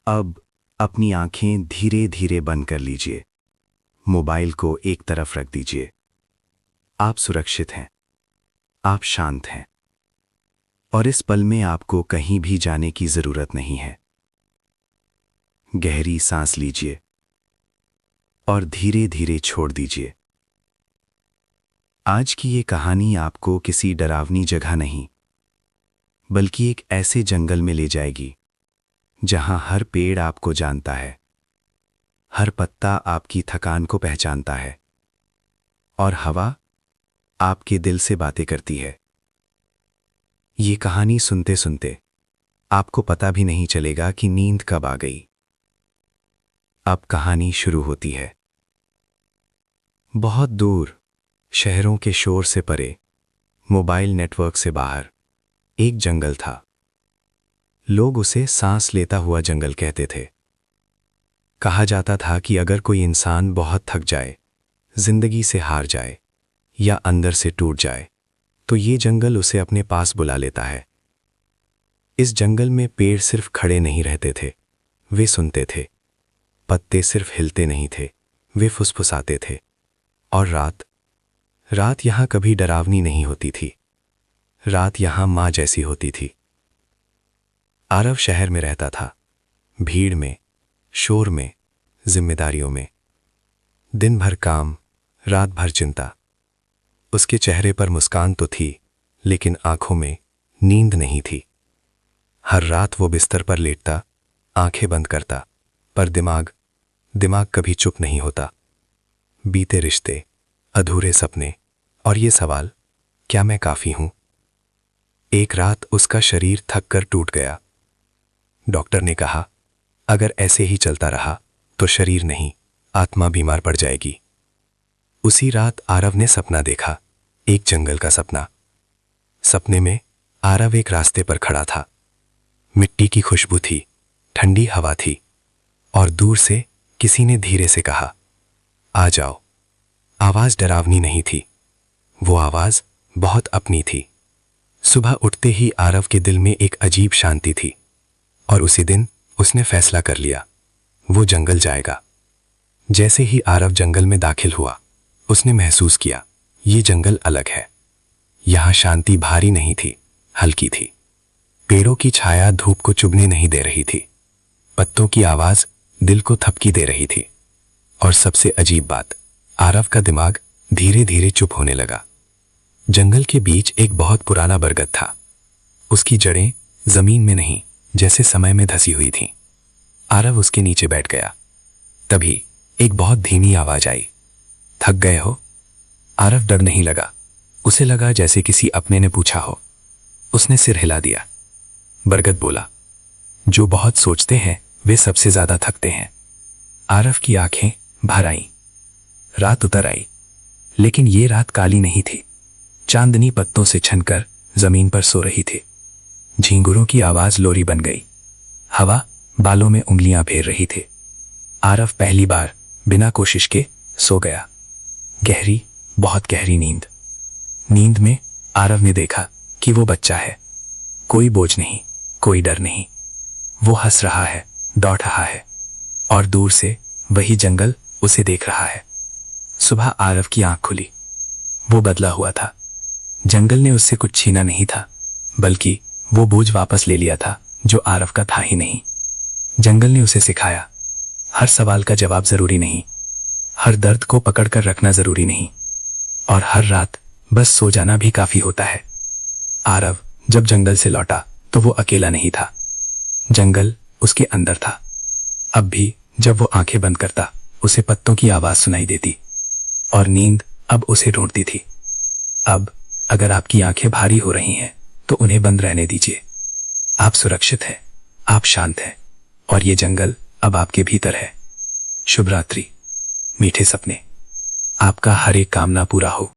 अब अपनी आंखें धीरे धीरे बंद कर लीजिए। मोबाइल को एक तरफ रख दीजिए। आप सुरक्षित हैं। आप शांत हैं। और इस पल में आपको कहीं भी जाने की जरूरत नहीं है। गहरी सांस लीजिए और धीरे धीरे छोड़ दीजिए। आज की ये कहानी आपको किसी डरावनी जगह नहीं, बल्कि एक ऐसे जंगल में ले जाएगी जहां हर पेड़ आपको जानता है, हर पत्ता आपकी थकान को पहचानता है और हवा आपके दिल से बातें करती है। ये कहानी सुनते सुनते आपको पता भी नहीं चलेगा कि नींद कब आ गई। अब कहानी शुरू होती है। बहुत दूर, शहरों के शोर से परे, मोबाइल नेटवर्क से बाहर एक जंगल था। लोग उसे सांस लेता हुआ जंगल कहते थे। कहा जाता था कि अगर कोई इंसान बहुत थक जाए, जिंदगी से हार जाए या अंदर से टूट जाए, तो ये जंगल उसे अपने पास बुला लेता है। इस जंगल में पेड़ सिर्फ खड़े नहीं रहते थे, वे सुनते थे। पत्ते सिर्फ हिलते नहीं थे, वे फुसफुसाते थे। और रात यहां कभी डरावनी नहीं होती थी। रात यहां मां जैसी होती थी। आरव शहर में रहता था, भीड़ में, शोर में, जिम्मेदारियों में। दिन भर काम, रात भर चिंता। उसके चेहरे पर मुस्कान तो थी, लेकिन आंखों में नींद नहीं थी। हर रात वो बिस्तर पर लेटता, आंखें बंद करता, पर दिमाग कभी चुप नहीं होता। बीते रिश्ते, अधूरे सपने और ये सवाल, क्या मैं काफी हूं? एक रात उसका शरीर थक कर टूट गया। डॉक्टर ने कहा, अगर ऐसे ही चलता रहा तो शरीर नहीं, आत्मा बीमार पड़ जाएगी। उसी रात आरव ने सपना देखा, एक जंगल का सपना। सपने में आरव एक रास्ते पर खड़ा था। मिट्टी की खुशबू थी, ठंडी हवा थी और दूर से किसी ने धीरे से कहा, आ जाओ। आवाज डरावनी नहीं थी, वो आवाज बहुत अपनी थी। सुबह उठते ही आरव के दिल में एक अजीब शांति थी और उसी दिन उसने फैसला कर लिया, वो जंगल जाएगा। जैसे ही आरव जंगल में दाखिल हुआ, उसने महसूस किया, ये जंगल अलग है। यहां शांति भारी नहीं थी, हल्की थी। पेड़ों की छाया धूप को चुभने नहीं दे रही थी। पत्तों की आवाज दिल को थपकी दे रही थी। और सबसे अजीब बात, आरव का दिमाग धीरे धीरे चुप होने लगा। जंगल के बीच एक बहुत पुराना बरगद था। उसकी जड़ें जमीन में नहीं, जैसे समय में धसी हुई थीं। आरव उसके नीचे बैठ गया। तभी एक बहुत धीमी आवाज आई, थक गए हो? आरव डर नहीं लगा, उसे लगा जैसे किसी अपने ने पूछा हो। उसने सिर हिला दिया। बरगद बोला, जो बहुत सोचते हैं वे सबसे ज्यादा थकते हैं। आरव की आंखें भर आईं। रात उतर आई, लेकिन ये रात काली नहीं थी। चांदनी पत्तों से छनकर जमीन पर सो रही थी। झींगुरों की आवाज लोरी बन गई। हवा बालों में उंगलियां फेर रही थी। आरव पहली बार बिना कोशिश के सो गया। गहरी, बहुत गहरी नींद। नींद में आरव ने देखा कि वो बच्चा है। कोई बोझ नहीं, कोई डर नहीं। वो हंस रहा है, दौड़ रहा है और दूर से वही जंगल उसे देख रहा है। सुबह आरव की आंख खुली। वो बदला हुआ था। जंगल ने उससे कुछ छीना नहीं था, बल्कि वो बोझ वापस ले लिया था जो आरव का था ही नहीं। जंगल ने उसे सिखाया, हर सवाल का जवाब जरूरी नहीं, हर दर्द को पकड़कर रखना जरूरी नहीं, और हर रात बस सो जाना भी काफी होता है। आरव जब जंगल से लौटा तो वो अकेला नहीं था। जंगल उसके अंदर था। अब भी जब वो आंखें बंद करता, उसे पत्तों की आवाज सुनाई देती और नींद अब उसे ढूंढती थी। अब अगर आपकी आंखें भारी हो रही हैं, तो उन्हें बंद रहने दीजिए। आप सुरक्षित हैं, आप शांत हैं और ये जंगल अब आपके भीतर है। शुभ रात्रि, मीठे सपने। आपका हर एक कामना पूरा हो।